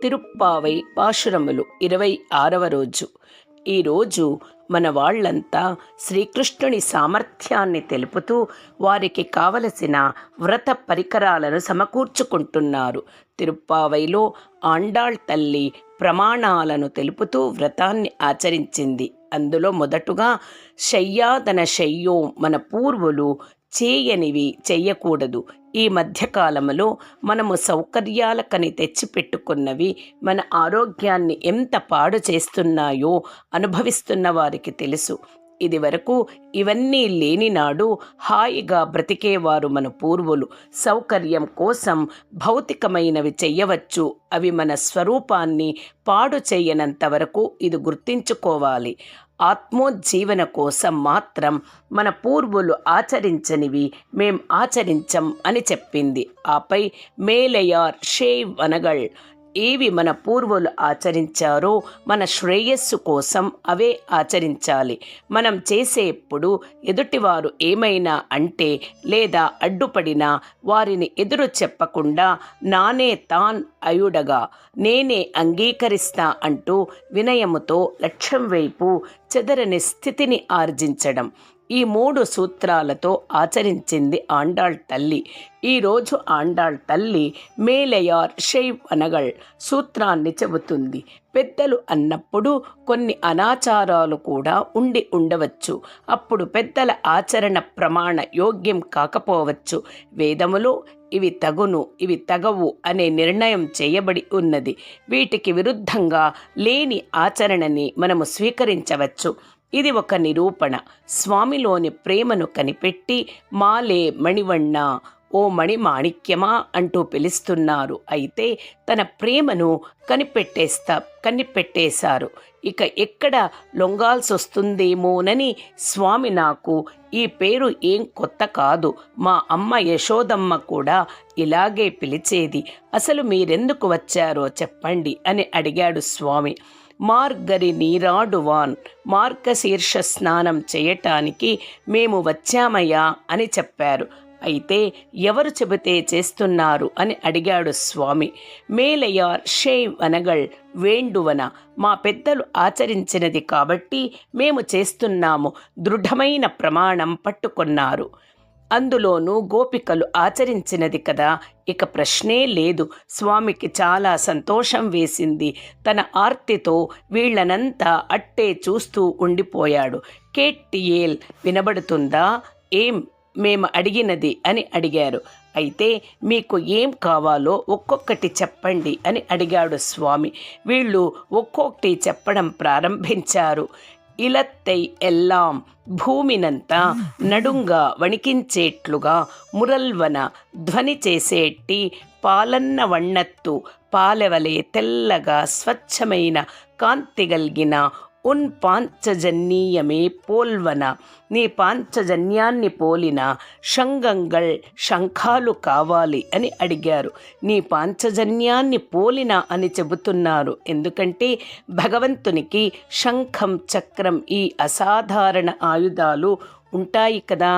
తిరుప్పావై పాశురములు 26వ రోజు. ఈరోజు మన వాళ్ళంతా శ్రీకృష్ణుని సామర్థ్యాన్ని తెలుపుతూ వారికి కావలసిన వ్రత పరికరాలను సమకూర్చుకుంటున్నారు. తిరుప్పావైలో ఆండాళ్ తల్లి ప్రమాణాలను తెలుపుతూ వ్రతాన్ని ఆచరించింది. అందులో మొదటుగా శయ్యాదన శయ్యో, మన పూర్వులు చేయనివి చెయ్యకూడదు. ఈ మధ్యకాలంలో మనము సౌకర్యాలకని తెచ్చిపెట్టుకున్నవి మన ఆరోగ్యాన్ని ఎంత పాడు చేస్తున్నాయో అనుభవిస్తున్న వారికి తెలుసు. ఇది వరకు ఇవన్నీ లేనినాడు హాయిగా బ్రతికేవారు మన పూర్వులు. సౌకర్యం కోసం భౌతికమైనవి చెయ్యవచ్చు, అవి మన స్వరూపాన్ని పాడు చేయనంత వరకు ఇది గుర్తించుకోవాలి. ఆత్మోజ్జీవన కోసం మాత్రం మన పూర్వులు ఆచరించనివి మేం ఆచరించం అని చెప్పింది. ఆపై మేలయార్ షేవ్ అనగళ్, ఏవి మన పూర్వులు ఆచరించారో మన శ్రేయస్సు కోసం అవే ఆచరించాలి. మనం చేసేప్పుడు ఎదుటివారు ఏమైనా అంటే లేదా అడ్డుపడినా వారిని ఎదురు చెప్పకుండా నానే తాన్ అయుడగా నేనే అంగీకరిస్తా అంటూ వినయముతో లక్ష్యం వైపు చెదరని స్థితిని ఆర్జించడం, ఈ 3 సూత్రాలతో ఆచరించింది ఆండాళ్ తల్లి. ఈరోజు ఆండాళ్ తల్లి మేలయార్ షైవ్ అనగళ్ సూత్రాన్ని చెబుతుంది. పెద్దలు అన్నప్పుడు కొన్ని అనాచారాలు కూడా ఉండవచ్చు. అప్పుడు పెద్దల ఆచరణ ప్రమాణ యోగ్యం కాకపోవచ్చు. వేదములో ఇవి తగును, ఇవి తగవు అనే నిర్ణయం చేయబడి ఉన్నది. వీటికి విరుద్ధంగా లేని ఆచరణని మనము స్వీకరించవచ్చు. ఇది ఒక నిరూపణ. స్వామిలోని ప్రేమను కనిపెట్టి మాలే మణివಣ್ణ, ఓ మణిమాణిక్యమా అంటూ పిలుస్తున్నారు. అయితే తన ప్రేమను కనిపెట్టేశారు. ఇక ఎక్కడ లొంగాల్సి వస్తుందేమోనని స్వామి, నాకు ఈ పేరు ఏం కొత్త కాదు, మా అమ్మ యశోదమ్మ కూడా ఇలాగే పిలిచేది, అసలు మీరెందుకు వచ్చారో చెప్పండి అని అడిగాడు స్వామి. మార్గరి నీరాడువాన్, మార్గశీర్ష స్నానం చేయటానికి మేము వచ్చామయ్యా అని చెప్పారు. అయితే ఎవరు చెబితే చేస్తున్నారు అని అడిగాడు స్వామి. మేలయార్ షేవ్ అనగళ్ వేండువన, మా పెద్దలు ఆచరించినది కాబట్టి మేము చేస్తున్నాము, దృఢమైన ప్రమాణం పట్టుకున్నారు. అందులోనూ గోపికలు ఆచరించినది కదా, ఇక ప్రశ్నే లేదు. స్వామికి చాలా సంతోషం వేసింది. తన ఆర్తితో వీళ్లనంతా అట్టే చూస్తూ ఉండిపోయాడు. కేట్టియేల్, వినబడుతుందా? ఏం మేము అడిగినది అని అడిగారు. అయితే మీకు ఏం కావాలో ఒక్కొక్కటి చెప్పండి అని అడిగాడు స్వామి. వీళ్ళు ఒక్కొక్కటి చెప్పడం ప్రారంభించారు. ఇలత్తై ఎల్లాం, భూమినంతా నడుంగా వణికించేట్లుగా మురల్వన, ధ్వని చేసేట్టి పాలన్న వన్నత్తు, పాలెవలే తెల్లగా స్వచ్ఛమైన కాంతిగల్గిన ఉన్ పాంచజన్యమే పోల్వన, నీ పాంచజన్యాన్ని పోలిన శంఖంగళ్, శంఖాలు కావాలి అని అడిగారు. నీ పాంచజన్యాన్ని పోలిన అని చెబుతున్నారు. ఎందుకంటే భగవంతునికి శంఖం, చక్రం, ఈ అసాధారణ ఆయుధాలు ఉంటాయి కదా.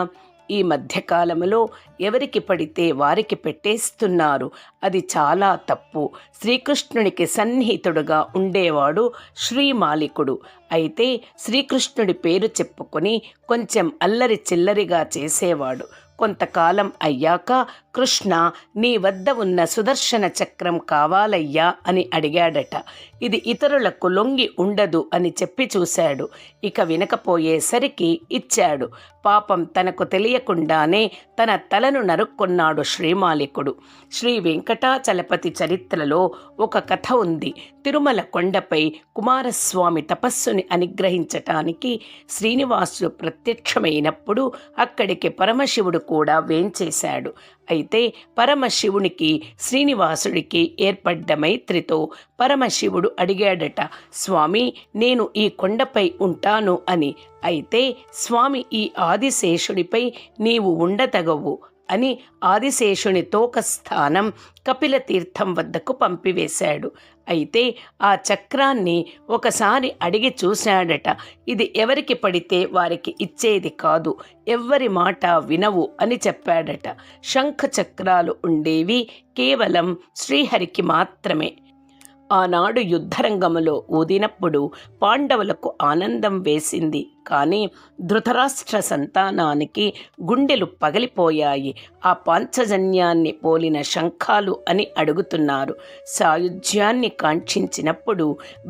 ఈ మధ్యకాలంలో ఎవరికి పడితే వారికి పెట్టేస్తున్నారు. అది చాలా తప్పు. శ్రీకృష్ణునికి సన్నిహితుడుగా ఉండేవాడు శ్రీమాలికుడు. అయితే శ్రీకృష్ణుడి పేరు చెప్పుకొని కొంచెం అల్లరి చిల్లరిగా చేసేవాడు. కొంతకాలం అయ్యాక కృష్ణ, నీ వద్ద ఉన్న సుదర్శన చక్రం కావాలయ్యా అని అడిగాడట. ఇది ఇతరులకు లొంగి ఉండదు అని చెప్పి చూశాడు. ఇక వినకపోయేసరికి ఇచ్చాడు. పాపం తనకు తెలియకుండానే తన తలను నరుక్కున్నాడు శ్రీమాలికుడు. శ్రీ వెంకటాచలపతి చరిత్రలో ఒక కథ ఉంది. తిరుమల కొండపై కుమారస్వామి తపస్సుని అనుగ్రహించటానికి శ్రీనివాసుడు ప్రత్యక్షమైనప్పుడు అక్కడికి పరమశివుడు కూడా వేంచేశాడు. అయితే పరమశివునికి శ్రీనివాసుడికి ఏర్పడ్డ మైత్రితో పరమశివుడు అడిగాడట, స్వామి, నేను ఈ కొండపై ఉంటాను అని. అయితే స్వామి, ఈ ఆదిశేషుడిపై నీవు ఉండతగవు అని ఆదిశేషుని తోక స్థానం కపిల తీర్థం వద్దకు పంపివేశాడు. అయితే ఆ చక్రాన్ని ఒకసారి అడిగి చూశాడట. ఇది ఎవరికి పడితే వారికి ఇచ్చేది కాదు, ఎవ్వరి మాట వినవు అని చెప్పాడట. శంఖ చక్రాలు ఉండేవి కేవలం శ్రీహరికి మాత్రమే. ఆనాడు యుద్ధరంగములో ఊదినప్పుడు పాండవులకు ఆనందం వేసింది. కానీ ధృతరాష్ట్ర సంతానానికి గుండెలు పగిలిపోయాయి. ఆ పాంచజన్యాన్ని పోలిన శంఖాలు అని అడుగుతున్నారు. సాయుధ్యాన్ని కాంక్షించినప్పుడు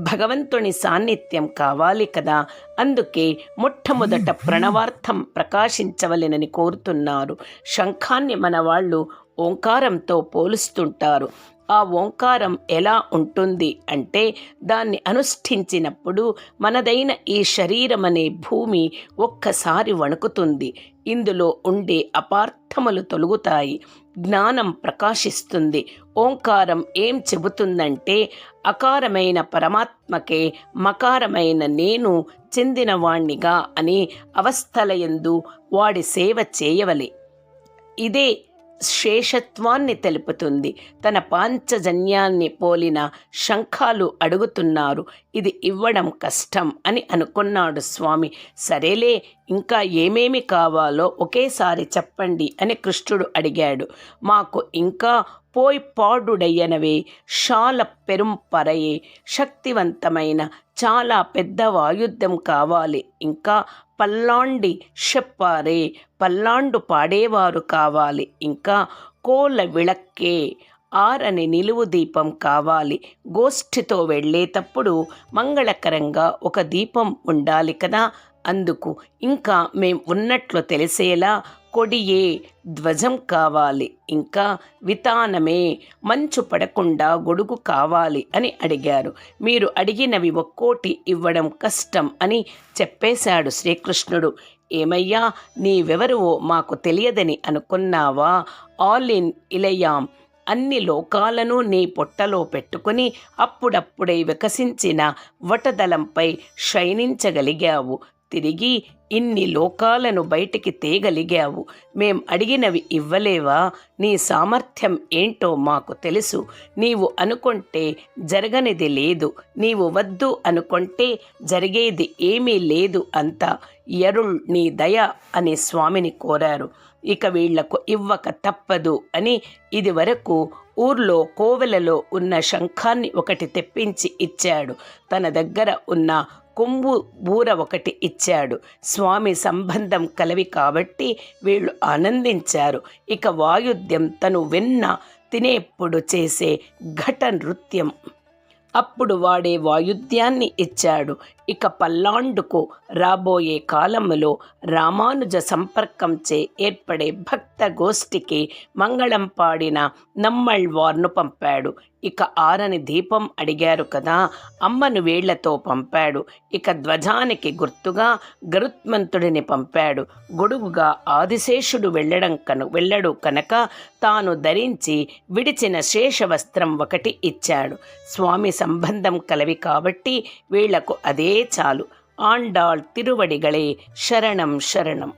భగవంతుని సాన్నిధ్యం కావాలి కదా. అందుకే మొట్టమొదట ప్రణవార్థం ప్రకాశించవలెనని కోరుతున్నారు. శంఖాన్ని మన వాళ్ళు ఓంకారంతో పోలుస్తుంటారు. ఆ ఓంకారం ఎలా ఉంటుంది అంటే, దాన్ని అనుష్ఠించినప్పుడు మనదైన ఈ శరీరం అనే భూమి ఒక్కసారి వణుకుతుంది. ఇందులో ఉండే అపార్థములు తొలుగుతాయి, జ్ఞానం ప్రకాశిస్తుంది. ఓంకారం ఏం చెబుతుందంటే, అకారమైన పరమాత్మకే మకారమైన నేను చెందినవాణ్ణిగా అని అవస్థలయందు వాడి సేవ చేయవలే. ఇదే శేషత్వాన్ని తెలుపుతుంది. తన పాంచజన్యాన్ని పోలిన శంఖాలు అడుగుతున్నారు. ఇది ఇవ్వడం కష్టం అని అనుకున్నాడు స్వామి. సరేలే, ఇంకా ఏమేమి కావాలో ఒకేసారి చెప్పండి అని కృష్ణుడు అడిగాడు. మాకు ఇంకా పోయ్ పాడుడయ్యనవే షాల పెరుంపరయే, శక్తివంతమైన చాలా పెద్ద వాయుద్యం కావాలి. ఇంకా పల్లాండి చెప్పారే, పల్లాండు పాడేవారు కావాలి. ఇంకా కోల విళక్కే, ఆరని నిలువు దీపం కావాలి. గోష్ఠితో వెళ్ళేటప్పుడు మంగళకరంగా ఒక దీపం ఉండాలి కదా. అందుకు ఇంకా మేం ఉన్నట్లు తెలిసేలా కొడియే ధ్వజం కావాలి. ఇంకా వితానమే, మంచు పడకుండా గొడుగు కావాలి అని అడిగారు. మీరు అడిగినవి ఒక్కోటి ఇవ్వడం కష్టం అని చెప్పేశాడు శ్రీకృష్ణుడు. ఏమయ్యా, నీవెవరువో మాకు తెలియదని అనుకున్నావా? ఆల్ ఇన్ ఇలయాం, అన్ని లోకాలను నీ పొట్టలో పెట్టుకుని అప్పుడప్పుడే వికసించిన వటదలంపై శయనించగలిగావు. తిరిగి ఇన్ని లోకాలను బయటికి తేగలిగావు. మేం అడిగినవి ఇవ్వలేవా? నీ సామర్థ్యం ఏంటో మాకు తెలుసు. నీవు అనుకుంటే జరగనిది లేదు, నీవు వద్దు అనుకుంటే జరిగేది ఏమీ లేదు. అంతా ఎరుళ్ నీ దయ అని స్వామిని కోరారు. ఇక వీళ్లకు ఇవ్వక తప్పదు అని ఇదివరకు ఊర్లో కోవెలలో ఉన్న శంఖాన్ని ఒకటి తెప్పించి ఇచ్చాడు. తన దగ్గర ఉన్న కొంబు బూర ఒకటి ఇచ్చాడు. స్వామి సంబంధం కలవి కాబట్టి వీళ్ళు ఆనందించారు. ఇక వాయుద్యం తను వెన్న తినేప్పుడు చేసే ఘట నృత్యం, అప్పుడు వాడే వాయుద్యాన్ని ఇచ్చాడు. ఇక పల్లాండుకు రాబోయే కాలములో రామానుజ సంపర్కంచే ఏర్పడే భక్త గోష్ఠికి మంగళం పాడిన నమ్మళ్వార్ను పంపాడు. ఇక ఆరని దీపం అడిగారు కదా, అమ్మను వేళ్లతో పంపాడు. ఇక ధ్వజానికి గుర్తుగా గరుత్మంతుడిని పంపాడు. గొడుగుగా ఆదిశేషుడు వెళ్ళడు కనుక తాను ధరించి విడిచిన శేషవస్త్రం ఒకటి ఇచ్చాడు. స్వామి సంబంధం కలవి కాబట్టి వీళ్లకు అదే చాలు. ఆండాళ్ తిరువడిగళే శరణం శరణం.